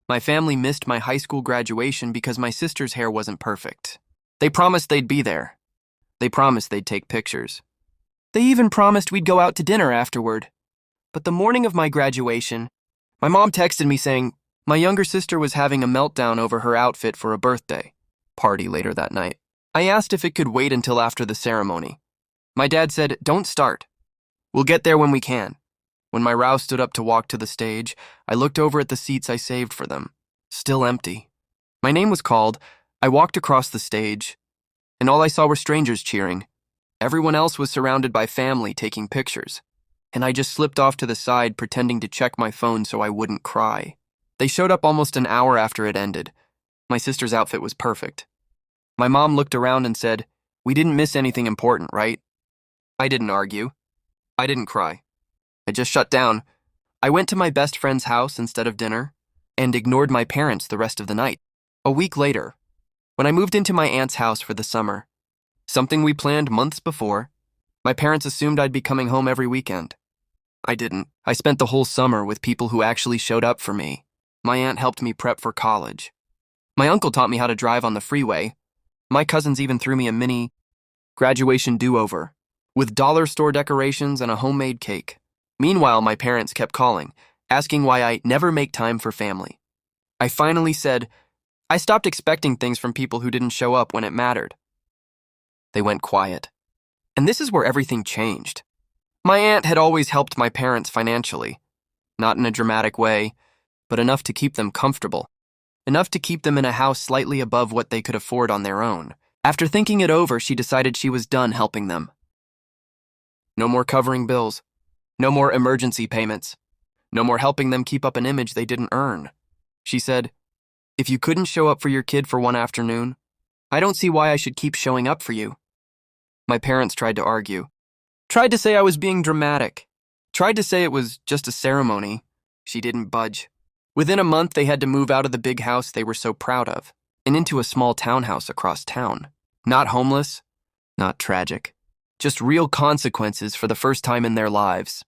My family missed my high school graduation because my sister's hair wasn't perfect. They promised they'd be there. They promised they'd take pictures. They even promised we'd go out to dinner afterward. But the morning of my graduation, my mom texted me saying my younger sister was having a meltdown over her outfit for a birthday party later that night. I asked if it could wait until after the ceremony. My dad said, "Don't start. We'll get there when we can." When my Rao stood up to walk to the stage, I looked over at the seats I saved for them. Still empty. My name was called. I walked across the stage, and all I saw were strangers cheering. Everyone else was surrounded by family taking pictures, and I just slipped off to the side pretending to check my phone so I wouldn't cry. They showed up almost an hour after it ended. My sister's outfit was perfect. My mom looked around and said, "We didn't miss anything important, right?" I didn't argue. I didn't cry. I just shut down. I went to my best friend's house instead of dinner and ignored my parents the rest of the night. A week later, when I moved into my aunt's house for the summer, something we planned months before, my parents assumed I'd be coming home every weekend. I didn't. I spent the whole summer with people who actually showed up for me. My aunt helped me prep for college. My uncle taught me how to drive on the freeway. My cousins even threw me a mini graduation do-over with dollar store decorations and a homemade cake. Meanwhile, my parents kept calling, asking why I never make time for family. I finally said, I stopped expecting things from people who didn't show up when it mattered. They went quiet. And this is where everything changed. My aunt had always helped my parents financially, not in a dramatic way, but enough to keep them comfortable, enough to keep them in a house slightly above what they could afford on their own. After thinking it over, she decided she was done helping them. No more covering bills. No more emergency payments. No more helping them keep up an image they didn't earn. She said, "If you couldn't show up for your kid for one afternoon, I don't see why I should keep showing up for you." My parents tried to argue, tried to say I was being dramatic, tried to say it was just a ceremony. She didn't budge. Within a month, they had to move out of the big house they were so proud of and into a small townhouse across town. Not homeless, not tragic, just real consequences for the first time in their lives.